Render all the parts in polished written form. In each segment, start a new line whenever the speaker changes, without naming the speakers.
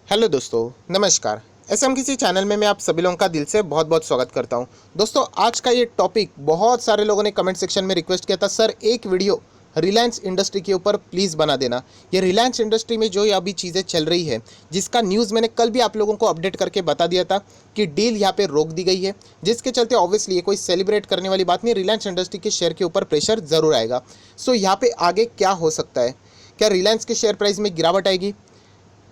Hello दोस्तों, नमस्कार। SM किसी चैनल में मैं आप सभी लोगों का दिल से बहुत बहुत स्वागत करता हूं। दोस्तों, आज का ये टॉपिक बहुत सारे लोगों ने कमेंट सेक्शन में रिक्वेस्ट किया था, सर एक वीडियो रिलायंस इंडस्ट्री के ऊपर प्लीज़ बना देना। ये रिलायंस इंडस्ट्री में जो ये अभी चीज़ें चल रही है, जिसका न्यूज़ मैंने कल भी आप लोगों को अपडेट करके बता दिया था कि डील यहाँ पे रोक दी गई है, जिसके चलते ऑब्वियसली ये कोई सेलिब्रेट करने वाली बात नहीं। रिलायंस इंडस्ट्री के शेयर के ऊपर प्रेशर ज़रूर आएगा। सो यहाँ पे आगे क्या हो सकता है? क्या रिलायंस के शेयर प्राइस में गिरावट आएगी,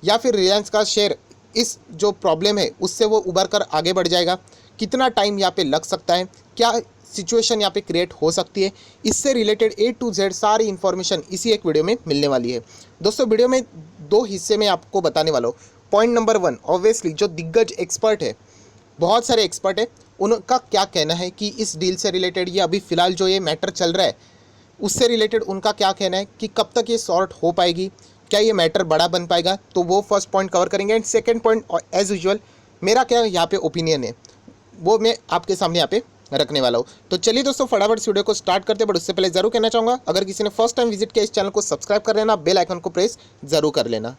या फिर रिलायंस का शेयर इस जो प्रॉब्लम है उससे वो उबर कर आगे बढ़ जाएगा? कितना टाइम यहाँ पे लग सकता है? क्या सिचुएशन यहाँ पे क्रिएट हो सकती है? इससे रिलेटेड ए टू जेड सारी इन्फॉर्मेशन इसी एक वीडियो में मिलने वाली है। दोस्तों, वीडियो में दो हिस्से में आपको बताने वाला हूँ। पॉइंट नंबर 1, ऑब्वियसली जो दिग्गज एक्सपर्ट है, बहुत सारे एक्सपर्ट है, उनका क्या कहना है कि इस डील से रिलेटेड, ये अभी फ़िलहाल जो ये मैटर चल रहा है उससे रिलेटेड उनका क्या कहना है कि कब तक ये सॉर्ट हो पाएगी, क्या ये मैटर बड़ा बन पाएगा। तो वो फर्स्ट पॉइंट कवर करेंगे। And second point, as usual मेरा क्या यहाँ पे ओपिनियन है वो मैं आपके सामने यहाँ पे रखने वाला हूँ। तो चलिए दोस्तों, फटाफट इस वीडियो को स्टार्ट करते हैं। बट उससे पहले जरूर कहना चाहूँगा, अगर किसी ने फर्स्ट टाइम विजिट किया इस चैनल को सब्सक्राइब कर लेना, बेल आइकन को प्रेस जरूर कर लेना।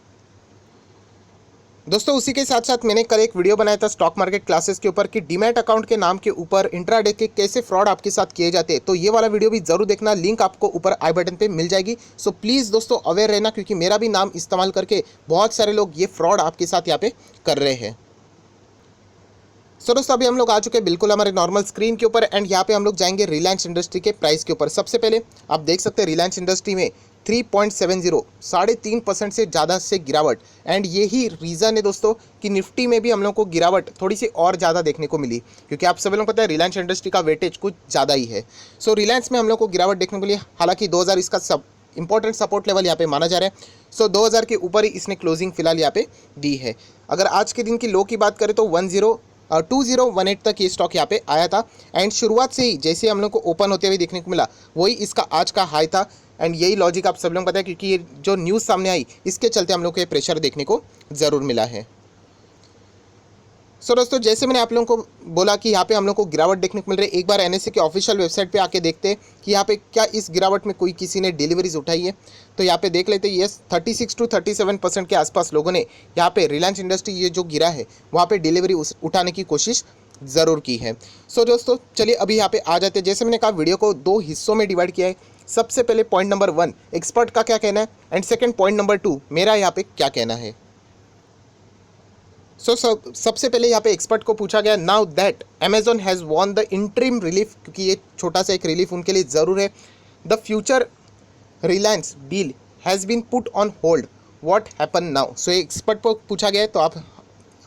दोस्तों, उसी के साथ साथ मैंने कल एक वीडियो बनाया था स्टॉक मार्केट क्लासेस के ऊपर कि डीमैट अकाउंट के नाम के ऊपर इंट्राडे के कैसे फ्रॉड आपके साथ किए जाते हैं। तो ये वाला वीडियो भी जरूर देखना, लिंक आपको ऊपर आई बटन पे मिल जाएगी। सो प्लीज़ दोस्तों अवेयर रहना, क्योंकि मेरा भी नाम इस्तेमाल करके बहुत सारे लोग ये फ्रॉड आपके साथ यहाँ पे कर रहे हैं। सो दोस्तों, अभी हम लोग आ चुके हैं बिल्कुल हमारे नॉर्मल स्क्रीन के ऊपर। एंड यहाँ पे हम लोग जाएंगे रिलायंस इंडस्ट्री के प्राइस के ऊपर। सबसे पहले आप देख सकते हैं रिलायंस इंडस्ट्री में 3.70 3.5% से ज़्यादा से गिरावट। एंड यही रीज़न है दोस्तों कि निफ्टी में भी हम लोग को गिरावट थोड़ी सी और ज़्यादा देखने को मिली, क्योंकि आप सभी लोग पता है रिलायंस इंडस्ट्री का वेटेज कुछ ज़्यादा ही है। सो रिलायंस में हम लोग को गिरावट देखने को मिली। हालांकि 2000 इसका सब इंपॉर्टेंट सपोर्ट लेवल यहाँ पे माना जा रहा है। सो 2000 के ऊपर ही इसने क्लोजिंग फिलहाल यहाँ पे दी है। अगर आज के दिन की लो की बात करें तो 2018 तक ये स्टॉक यहाँ पे आया था। एंड शुरुआत से ही जैसे हम लोग को ओपन होते हुए देखने को मिला, वही इसका आज का हाई था। एंड यही लॉजिक आप सब लोग पता है, क्योंकि ये जो न्यूज़ सामने आई इसके चलते हम लोग को ये प्रेशर देखने को ज़रूर मिला है। सो दोस्तों, जैसे मैंने आप लोगों को बोला कि यहाँ पे हम लोग को गिरावट देखने को मिल रही है, एक बार एनएसए के ऑफिशियल वेबसाइट पे आके देखते हैं कि यहाँ पे क्या इस गिरावट में कोई किसी ने डिलीवरीज उठाई है। तो यहाँ पे देख लेते हैं, यस 36 to 37% के आसपास लोगों ने यहाँ पे रिलायंस इंडस्ट्री ये जो गिरा है वहाँ पे डिलीवरी उठाने की कोशिश ज़रूर की है। सो दोस्तों, चलिए अभी यहाँ पे आ जाते हैं। जैसे मैंने कहा, वीडियो को दो हिस्सों में डिवाइड किया है। सबसे पहले पॉइंट नंबर 1 एक्सपर्ट का क्या कहना है, एंड सेकेंड पॉइंट नंबर 2 मेरा यहाँ पे क्या कहना है। सबसे पहले यहाँ पे एक्सपर्ट को पूछा गया, now that Amazon has won the interim relief, क्योंकि ये छोटा सा एक रिलीफ उनके लिए ज़रूर है। The Future Reliance deal has been put on hold, what happen now. So expert को पूछा गया है, तो आप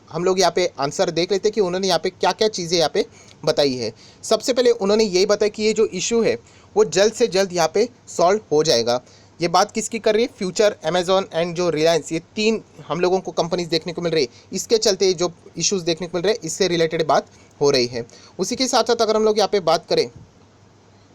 हम लोग यहाँ पे आंसर देख लेते हैं कि उन्होंने यहाँ पे क्या क्या चीज़ें यहाँ पे बताई है। सबसे पहले उन्होंने यही बताया कि ये जो इशू है वो जल्द से जल्द यहाँ पे सॉल्व हो जाएगा। ये बात किसकी कर रही है? फ्यूचर, अमेजॉन एंड जो रिलायंस, ये तीन हम लोगों को कंपनीज देखने को मिल रही है। इसके चलते जो इश्यूज़ देखने को मिल रहे हैं, इससे रिलेटेड बात हो रही है। उसी के साथ साथ अगर हम लोग यहाँ पे बात करें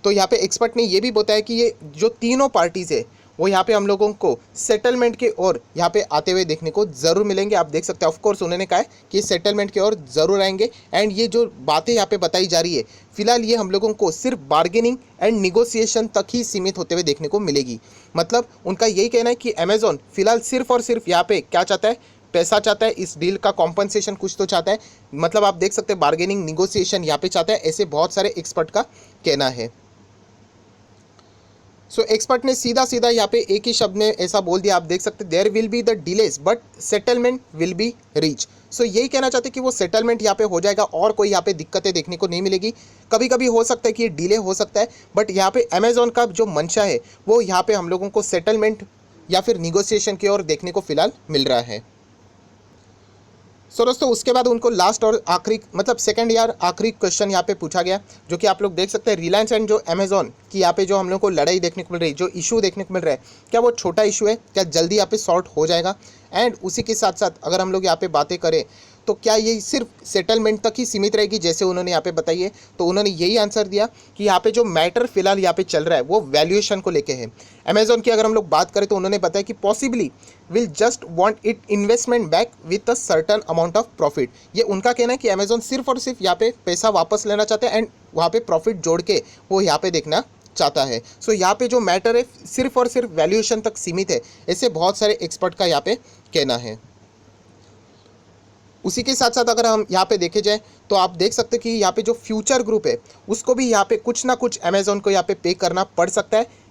तो यहाँ पे एक्सपर्ट ने ये भी बताया कि ये जो तीनों पार्टीज़ है वो यहाँ पे हम लोगों को सेटलमेंट के ओर यहाँ पे आते हुए देखने को ज़रूर मिलेंगे। आप देख सकते हैं, ऑफ कोर्स उन्होंने कहा है कि सेटलमेंट की ओर ज़रूर आएंगे। एंड ये जो बातें यहाँ पे बताई जा रही है, फिलहाल ये हम लोगों को सिर्फ बार्गेनिंग एंड निगोसिएशन तक ही सीमित होते हुए देखने को मिलेगी। मतलब उनका यही कहना है कि अमेजॉन फिलहाल सिर्फ और सिर्फ यहाँ पे क्या चाहता है? पैसा चाहता है, इस डील का कॉम्पनसेशन कुछ तो चाहता है। मतलब आप देख सकते हैं, बार्गेनिंग निगोसिएशन यहाँ पे चाहता है, ऐसे बहुत सारे एक्सपर्ट का कहना है। सो एक्सपर्ट ने सीधा सीधा यहाँ पे एक ही शब्द में ऐसा बोल दिया, आप देख सकते, there will be the delays but settlement will be reach. So यही कहना चाहते कि वो सेटलमेंट यहाँ पे हो जाएगा और कोई यहाँ पे दिक्कतें देखने को नहीं मिलेगी। कभी कभी हो सकता है कि ये डिले हो सकता है, बट यहाँ पे अमेजॉन का जो मंशा है वो यहाँ पे हम लोगों को सेटलमेंट या फिर निगोसिएशन की ओर देखने को फिलहाल मिल रहा है। सो दोस्तों, उसके बाद उनको लास्ट और आखिरी, मतलब सेकंड यार आखिरी क्वेश्चन यहाँ पे पूछा गया, जो कि आप लोग देख सकते हैं, रिलायंस एंड जो अमेजॉन की यहाँ पे जो हम लोग को लड़ाई देखने को मिल रही है, जो इशू देखने को मिल रहा है, क्या वो छोटा इशू है? क्या जल्दी यहाँ पे सॉर्ट हो जाएगा? एंड उसी के साथ साथ अगर हम लोग यहाँ पे बातें करें तो क्या ये सिर्फ सेटलमेंट तक ही सीमित रहेगी जैसे उन्होंने यहाँ पे बताई है? तो उन्होंने यही आंसर दिया कि यहाँ पे जो मैटर फिलहाल यहाँ पे चल रहा है वो वैल्यूएशन को लेके है। अमेजॉन की अगर हम लोग बात करें तो उन्होंने बताया कि possibly will just want it investment back with a certain amount of profit. ये उनका कहना है कि अमेजॉन सिर्फ और सिर्फ यहाँ पे पैसा वापस लेना चाहते हैं एंड वहाँ पे प्रॉफिट जोड़ के वो यहाँ पे देखना चाहता है। सो यहाँ पे जो मैटर है सिर्फ और सिर्फ वैल्यूएशन तक सीमित है, ऐसे बहुत सारे एक्सपर्ट का यहाँ पे कहना है। उसी के साथ साथ अगर हम यहाँ पे देखे जाए तो आप देख सकते हैं कि यहाँ पे जो फ्यूचर ग्रुप है उसको भी यहाँ पे कुछ ना कुछ अमेजोन को यहाँ पे करना पड़ सकता है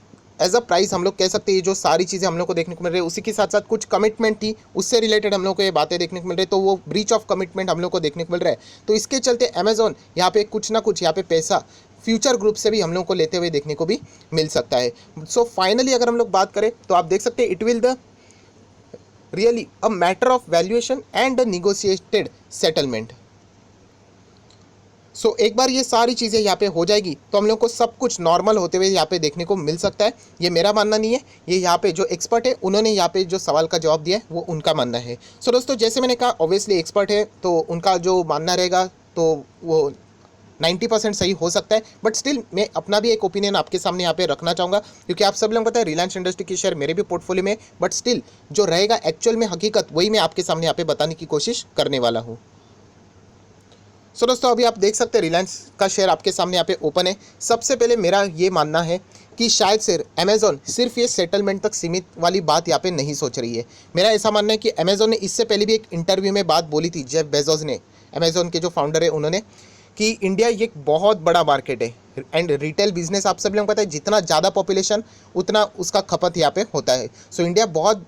एज अ प्राइस। हम लोग कह सकते हैं ये जो सारी चीज़ें हम लोग को देखने को मिल रही है, उसी के साथ साथ कुछ कमिटमेंट थी उससे रिलेटेड हम लोग को ये बातें देखने को मिल रही है, तो वो ब्रीच ऑफ कमिटमेंट हम लोग को देखने को मिल रहा है। तो इसके चलते अमेजोन यहाँ पे कुछ ना कुछ यहाँ पे पैसा फ्यूचर ग्रुप से भी हम लोग को लेते हुए देखने को भी मिल सकता है। सो फाइनली अगर हम लोग बात करें तो आप देख सकते हैं it will the really a matter of valuation and the negotiated settlement. So एक बार ये सारी चीज़ें यहाँ पे हो जाएगी तो हम लोग को सब कुछ नॉर्मल होते हुए यहाँ पे देखने को मिल सकता है। ये मेरा मानना नहीं है, ये यहाँ पे जो एक्सपर्ट है उन्होंने यहाँ पे जो सवाल का जवाब दिया है वो उनका मानना है। सो दोस्तों जैसे मैंने कहा ऑब्वियसली एक्सपर्ट है तो उनका जो मानना रहेगा तो वो 90% सही हो सकता है, बट स्टिल मैं अपना भी एक ओपिनियन आपके सामने यहाँ पे रखना चाहूँगा क्योंकि आप सब लोग पता है रिलायंस इंडस्ट्री के शेयर मेरे भी पोर्टफोलियो में, बट स्टिल जो रहेगा एक्चुअल में हकीकत वही मैं आपके सामने यहाँ पे बताने की कोशिश करने वाला हूँ। सो दोस्तों अभी आप देख सकते हैं रिलायंस का शेयर आपके सामने यहाँ पे ओपन है। सबसे पहले मेरा ये मानना है कि शायद से अमेजोन सिर्फ ये सेटलमेंट तक सीमित वाली बात यहाँ पे नहीं सोच रही है। मेरा ऐसा मानना है कि अमेजोन ने इससे पहले भी एक इंटरव्यू में बात बोली थी, जेफ बेजोस ने, अमेजोन के जो फाउंडर है उन्होंने, कि इंडिया ये एक बहुत बड़ा मार्केट है एंड रिटेल बिजनेस आप सब लोगों को पता है जितना ज़्यादा पॉपुलेशन उतना उसका खपत यहाँ पे होता है। सो इंडिया बहुत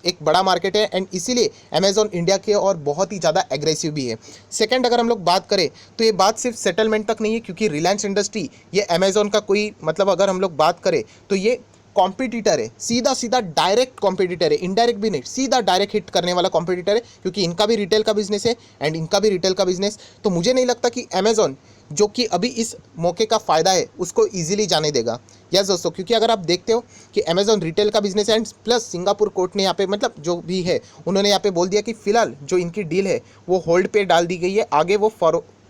एक बड़ा मार्केट है एंड इसीलिए अमेजोन इंडिया के और बहुत ही ज़्यादा एग्रेसिव भी है। सेकंड अगर हम लोग बात करें तो ये बात सिर्फ सेटलमेंट तक नहीं है क्योंकि रिलायंस इंडस्ट्री ये अमेजोन का कोई मतलब अगर हम लोग बात करें तो ये कॉम्पिटिटर है, सीधा सीधा डायरेक्ट कॉम्पिटिटर है, इनडायरेक्ट भी नहीं, सीधा डायरेक्ट हिट करने वाला कॉम्पिटिटर है क्योंकि इनका भी रिटेल का बिजनेस है एंड इनका भी रिटेल का बिजनेस। तो मुझे नहीं लगता कि अमेजोन जो कि अभी इस मौके का फ़ायदा है उसको इजीली जाने देगा। यस दोस्तों, क्योंकि अगर आप देखते हो कि अमेजोन रिटेल का business and plus Singapore court ने यहाँ पे मतलब जो भी है उन्होंने यहाँ पे बोल दिया कि फिलहाल जो इनकी डील है वो होल्ड पे डाल दी गई है, आगे वो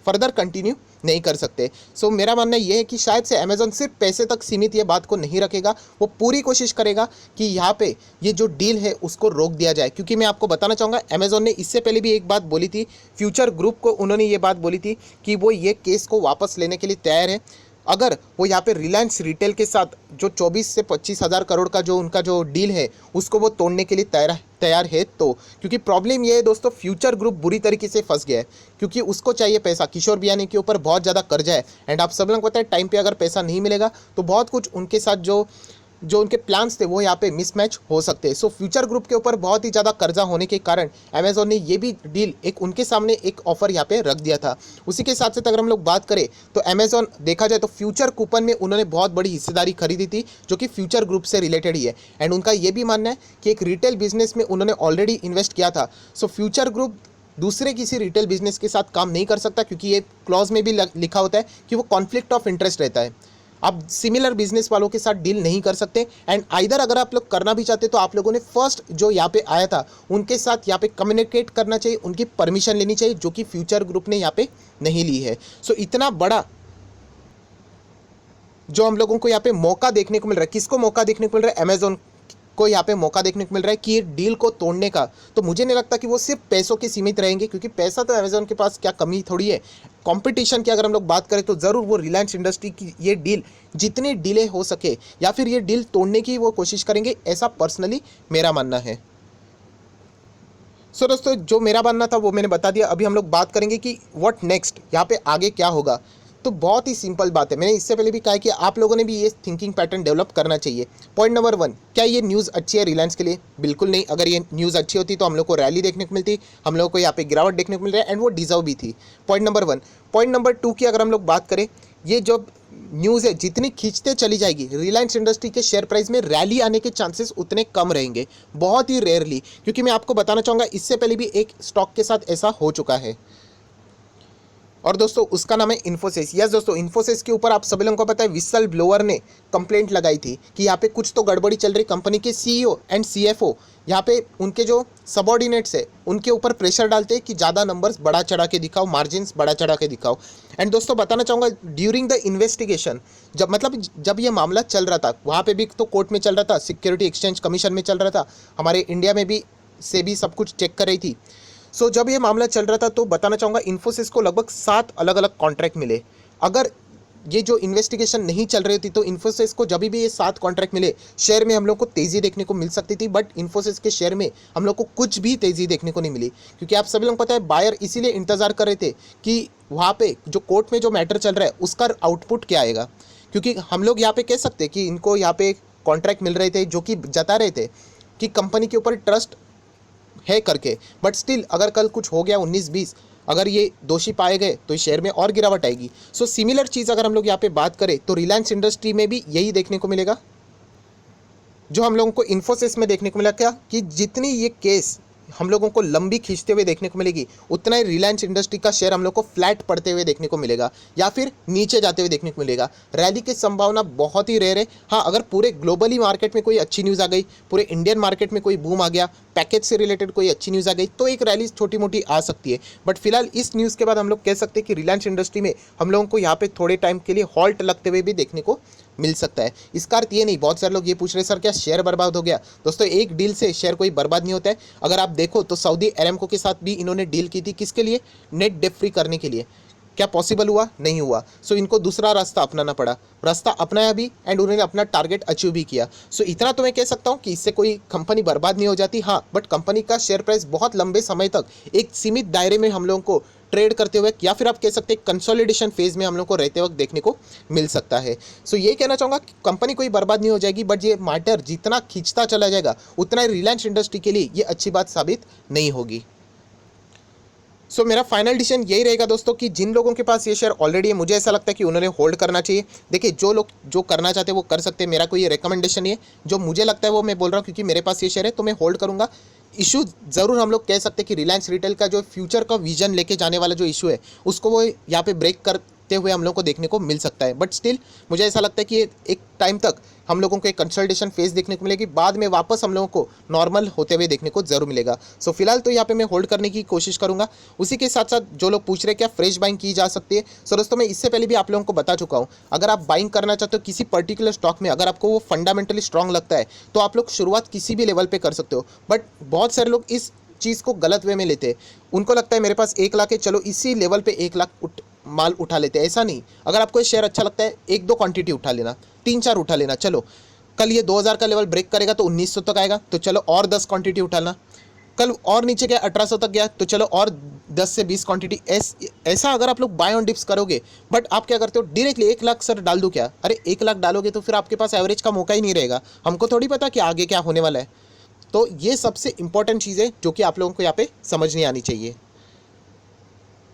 फर्दर कंटिन्यू नहीं कर सकते। सो मेरा मानना ये है कि शायद से अमेजोन सिर्फ पैसे तक सीमित ये बात को नहीं रखेगा, वो पूरी कोशिश करेगा कि यहाँ पे ये जो डील है उसको रोक दिया जाए। क्योंकि मैं आपको बताना चाहूँगा अमेजोन ने इससे पहले भी एक बात बोली थी, फ्यूचर ग्रुप को उन्होंने ये बात बोली थी कि वो ये केस को वापस लेने के लिए तैयार है अगर वो यहाँ पे रिलायंस रिटेल के साथ जो 24 से 25 हज़ार करोड़ का जो उनका जो डील है उसको वो तोड़ने के लिए तैयार है। तो क्योंकि प्रॉब्लम ये है दोस्तों, फ्यूचर ग्रुप बुरी तरीके से फंस गया है क्योंकि उसको चाहिए पैसा, किशोर बियानी के ऊपर बहुत ज़्यादा कर्जा है एंड आप सब लोग को पता है टाइम पे अगर पैसा नहीं मिलेगा तो बहुत कुछ उनके साथ जो उनके प्लान्स थे वो यहाँ पे मिसमैच हो सकते हैं। सो फ्यूचर ग्रुप के ऊपर बहुत ही ज़्यादा कर्जा होने के कारण अमेजोन ने ये भी डील एक उनके सामने एक ऑफर यहाँ पे रख दिया था। उसी के साथ साथ अगर हम लोग बात करें तो अमेजोन देखा जाए तो फ्यूचर कूपन में उन्होंने बहुत बड़ी हिस्सेदारी खरीदी थी जो कि फ्यूचर ग्रुप से रिलेटेड ही है एंड उनका ये भी मानना है कि एक रिटेल बिजनेस में उन्होंने ऑलरेडी इन्वेस्ट किया था। सो फ्यूचर ग्रुप दूसरे किसी रिटेल बिजनेस के साथ काम नहीं कर सकता क्योंकि ये क्लॉज में भी लिखा होता है कि वो कॉन्फ्लिक्ट ऑफ इंटरेस्ट रहता है, आप सिमिलर बिजनेस वालों के साथ डील नहीं कर सकते। एंड आइदर अगर आप लोग करना भी चाहते तो आप लोगों ने फर्स्ट जो यहाँ पे आया था उनके साथ यहाँ पे कम्युनिकेट करना चाहिए, उनकी परमिशन लेनी चाहिए जो कि फ्यूचर ग्रुप ने यहाँ पे नहीं ली है। सो इतना बड़ा जो हम लोगों को यहाँ पे मौका देखने को मिल रहा है, किसको मौका देखने को मिल रहा है, अमेजोन को यहाँ पे मौका देखने को मिल रहा है कि ये डील को तोड़ने का। तो मुझे नहीं लगता कि वो सिर्फ पैसों के सीमित रहेंगे क्योंकि पैसा तो अमेजोन के पास क्या कमी थोड़ी है। कंपटीशन की अगर हम लोग बात करें तो ज़रूर वो रिलायंस इंडस्ट्री की ये डील जितनी डिले हो सके या फिर ये डील तोड़ने की वो कोशिश करेंगे, ऐसा पर्सनली मेरा मानना है। सो दोस्तों जो मेरा मानना था वो मैंने बता दिया। अभी हम लोग बात करेंगे कि व्हाट नेक्स्ट, यहाँ पे आगे क्या होगा। तो बहुत ही सिंपल बात है, मैंने इससे पहले भी कहा है कि आप लोगों ने भी ये थिंकिंग पैटर्न डेवलप करना चाहिए। पॉइंट नंबर 1, क्या ये न्यूज़ अच्छी है रिलायंस के लिए? बिल्कुल नहीं। अगर ये न्यूज़ अच्छी होती तो हम लोग को रैली देखने को मिलती, हम लोग को यहाँ पे गिरावट देखने को मिल रहा है एंड वो डिजर्व भी थी। Point number 1। पॉइंट नंबर 2 की अगर हम लोग बात करें, ये जो न्यूज़ है जितनी खींचते चली जाएगी रिलायंस इंडस्ट्री के शेयर प्राइस में रैली आने के चांसेस उतने कम रहेंगे, बहुत ही रेयरली। क्योंकि मैं आपको बताना चाहूँगा इससे पहले भी एक स्टॉक के साथ ऐसा हो चुका है और दोस्तों उसका नाम है इन्फोसिस। यस दोस्तों, इन्फोसिस के ऊपर आप सभी लोगों को पता है विसल ब्लोअर ने कंप्लेंट लगाई थी कि यहाँ पे कुछ तो गड़बड़ी चल रही। कंपनी के सीईओ एंड सीएफओ यहाँ पे उनके जो सबऑर्डिनेट्स है उनके ऊपर प्रेशर डालते हैं कि ज़्यादा नंबर्स बढ़ा चढ़ा के दिखाओ, मार्जिन्स बढ़ा चढ़ा के दिखाओ। एंड दोस्तों बताना चाहूँगा ड्यूरिंग द इन्वेस्टिगेशन जब ये मामला चल रहा था वहाँ पर भी तो कोर्ट में चल रहा था, सिक्योरिटी एक्सचेंज कमीशन में चल रहा था, हमारे इंडिया में भी से भी सब कुछ चेक कर रही थी। सो जब ये मामला चल रहा था तो बताना चाहूँगा इन्फोसिस को लगभग 7 अलग अलग कॉन्ट्रैक्ट मिले। अगर ये जो इन्वेस्टिगेशन नहीं चल रही थी तो इन्फोसिस को जब भी ये 7 कॉन्ट्रैक्ट मिले शेयर में हम लोग को तेज़ी देखने को मिल सकती थी, बट इन्फोसिस के शेयर में हम लोग को कुछ भी तेज़ी देखने को नहीं मिली, क्योंकि आप सभी लोग पता है बायर इसीलिए इंतज़ार कर रहे थे कि वहाँ पे जो कोर्ट में जो मैटर चल रहा है उसका आउटपुट क्या आएगा। क्योंकि हम लोग यहाँ पे कह सकते हैं कि इनको यहाँ पे कॉन्ट्रैक्ट मिल रहे थे जो कि जता रहे थे कि कंपनी के ऊपर ट्रस्ट है करके, बट स्टिल अगर कल कुछ हो गया 19-20 अगर ये दोषी पाए गए तो इस शेयर में और गिरावट आएगी। सो सिमिलर चीज़ अगर हम लोग यहाँ पे बात करें तो रिलायंस इंडस्ट्री में भी यही देखने को मिलेगा जो हम लोगों को इन्फोसिस में देखने को मिला, क्या कि जितनी ये केस हम लोगों को लंबी खींचते हुए देखने को मिलेगी उतना ही रिलायंस इंडस्ट्री का शेयर हम लोग को फ्लैट पड़ते हुए देखने को मिलेगा या फिर नीचे जाते हुए देखने को मिलेगा। रैली की संभावना बहुत ही रेयर है। हाँ, अगर पूरे ग्लोबली मार्केट में कोई अच्छी न्यूज़ आ गई, पूरे इंडियन मार्केट में कोई बूम आ गया, पैकेज से रिलेटेड कोई अच्छी न्यूज़ आ गई तो एक रैली छोटी मोटी आ सकती है, बट फिलहाल इस न्यूज़ के बाद हम लोग कह सकते हैं कि रिलायंस इंडस्ट्री में हम लोगों को यहाँ पे थोड़े टाइम के लिए हॉल्ट लगते हुए भी देखने को मिल सकता है। इसका अर्थ ये नहीं, बहुत सारे लोग ये पूछ रहे सर क्या शेयर बर्बाद हो गया। दोस्तों, एक डील से शेयर कोई बर्बाद नहीं होता है। अगर आप देखो तो सऊदी अरामको के साथ भी इन्होंने डील की थी, किसके लिए? नेट डेट फ्री करने के लिए। क्या पॉसिबल हुआ? नहीं हुआ। सो इनको दूसरा रास्ता अपनाना पड़ा, रास्ता अपनाया भी एंड उन्होंने अपना टारगेट अचीव भी किया। सो इतना तो मैं कह सकता हूँ कि इससे कोई कंपनी बर्बाद नहीं हो जाती। हाँ, बट कंपनी का शेयर प्राइस बहुत लंबे समय तक एक सीमित दायरे में हम लोगों को ट्रेड करते हुए या फिर आप कह सकते हैं कंसोलिडेशन फेज में हम लोग को रहते वक्त देखने को मिल सकता है। सो ये कहना चाहूँगा कि कंपनी कोई बर्बाद नहीं हो जाएगी, बट ये मैटर जितना खींचता चला जाएगा उतना ही रिलायंस इंडस्ट्री के लिए ये अच्छी बात साबित नहीं होगी। सो मेरा फाइनल डिसीजन यही रहेगा दोस्तों कि जिन लोगों के पास ये शेयर ऑलरेडी है मुझे ऐसा लगता है कि उन्होंने होल्ड करना चाहिए। देखिए, जो लोग जो करना चाहते हैं वो कर सकते हैं, मेरा कोई रिकमेंडेशन नहीं है। जो मुझे लगता है वो मैं बोल रहा हूँ, क्योंकि मेरे पास ये शेयर है तो मैं होल्ड करूँगा। इशू ज़रूर हम लोग कह सकते हैं कि रिलायंस रिटेल का जो फ्यूचर का विजन लेके जाने वाला जो इशू है उसको वो यहाँ पे ब्रेक करते हुए हम लोग को देखने को मिल सकता है, बट स्टिल मुझे ऐसा लगता है कि एक टाइम तक हम लोगों को एक कंसल्टेशन फेज देखने को मिलेगी, बाद में वापस हम लोगों को नॉर्मल होते हुए देखने को जरूर मिलेगा। सो फिलहाल तो यहाँ पे मैं होल्ड करने की कोशिश करूंगा। उसी के साथ साथ जो लोग पूछ रहे हैं क्या फ्रेश बाइंग की जा सकती है, सो दोस्तों मैं इससे पहले भी आप लोगों को बता चुका हूँ, अगर आप बाइंग करना चाहते हो किसी पर्टिकुलर स्टॉक में, अगर आपको वो फंडामेंटली स्ट्रांग लगता है तो आप लोग शुरुआत किसी भी लेवल पर कर सकते हो। बट बहुत सारे लोग इस चीज़ को गलत वे में लेते हैं। उनको लगता है मेरे पास 1 लाख है, चलो इसी लेवल पे 1 लाख माल उठा लेते हैं। ऐसा नहीं, अगर आपको शेयर अच्छा लगता है 1-2 क्वांटिटी उठा लेना, 3-4 उठा लेना। चलो कल ये 2000 का लेवल ब्रेक करेगा तो 1900 तक आएगा, तो चलो और 10 क्वांटिटी उठाना। कल और नीचे गया 1800 तक गया तो चलो और 10 से 20 क्वांटिटी। ऐसा अगर आप लोग बाय ऑन डिप्स करोगे, बट आप क्या करते हो डायरेक्टली 1 लाख सर डाल दूँ क्या? अरे 1 लाख डालोगे तो फिर आपके पास एवरेज का मौका ही नहीं रहेगा। हमको थोड़ी पता कि आगे क्या होने वाला है। तो ये सबसे इंपॉर्टेंट चीज़ है जो कि आप लोगों को यहाँ पे समझनी आनी चाहिए।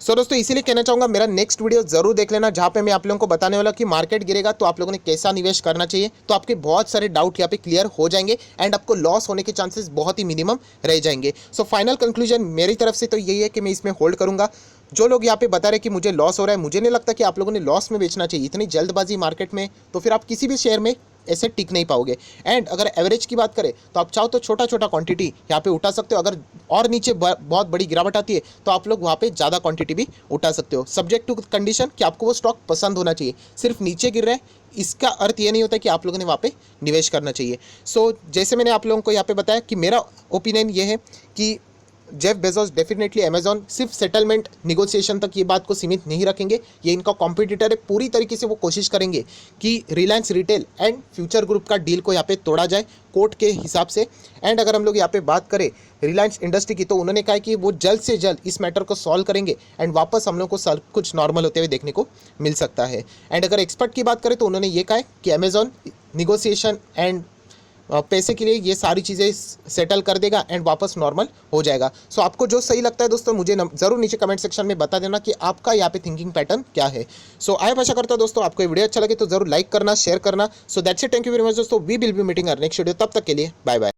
सो दोस्तों इसीलिए कहना चाहूँगा मेरा नेक्स्ट वीडियो जरूर देख लेना, जहाँ पे मैं आप लोगों को बताने वाला कि मार्केट गिरेगा तो आप लोगों ने कैसा निवेश करना चाहिए। तो आपके बहुत सारे डाउट यहाँ पे क्लियर हो जाएंगे एंड आपको लॉस होने के चांसेस बहुत ही मिनिमम रह जाएंगे। सो फाइनल कंक्लूजन मेरी तरफ से तो यही है कि मैं इसमें होल्ड करूँगा। जो लोग यहाँ पे बता रहे कि मुझे लॉस हो रहा है, मुझे नहीं लगता कि आप लोगों ने लॉस में बेचना चाहिए। इतनी जल्दबाजी मार्केट में तो फिर आप किसी भी शेयर में ऐसे टिक नहीं पाओगे। एंड अगर एवरेज की बात करें तो आप चाहो तो छोटा छोटा क्वांटिटी यहाँ पे उठा सकते हो। अगर और नीचे बहुत बड़ी गिरावट आती है तो आप लोग वहाँ पे ज़्यादा क्वांटिटी भी उठा सकते हो, सब्जेक्ट टू कंडीशन कि आपको वो स्टॉक पसंद होना चाहिए। सिर्फ नीचे गिर रहा है इसका अर्थ ये नहीं होता कि आप लोगों ने वहाँ पे निवेश करना चाहिए। सो जैसे मैंने आप लोगों को यहाँ पे बताया कि मेरा ओपिनियन ये है कि जेफ बेजोस डेफिनेटली अमेजॉन सिर्फ सेटलमेंट निगोशिएशन तक ये बात को सीमित नहीं रखेंगे। ये इनका कॉम्पिटिटर है, पूरी तरीके से वो कोशिश करेंगे कि Reliance retail and future group का डील को यहाँ पे तोड़ा जाए कोर्ट के हिसाब से। एंड अगर हम लोग यहाँ पे बात करें रिलायंस इंडस्ट्री की तो उन्होंने कहा कि वो जल्द से जल्द इस मैटर को सॉल्व करेंगे एंड वापस हम लोग को सब कुछ नॉर्मल होते हुए देखने को मिल सकता है। एंड अगर एक्सपर्ट की बात करें तो उन्होंने ये कहा है कि अमेजॉन निगोशिएशन एंड पैसे के लिए ये सारी चीज़ें सेटल कर देगा एंड वापस नॉर्मल हो जाएगा। सो आपको जो सही लगता है दोस्तों मुझे ज़रूर नीचे कमेंट सेक्शन में बता देना कि आपका यहाँ पे थिंकिंग पैटर्न क्या है। सो आई आशा करता हूँ दोस्तों आपको ये वीडियो अच्छा लगे तो जरूर लाइक करना, शेयर करना। So that's it, thank you very much दोस्तों, we will be meeting our next video. तब तक के लिए बाय बाय।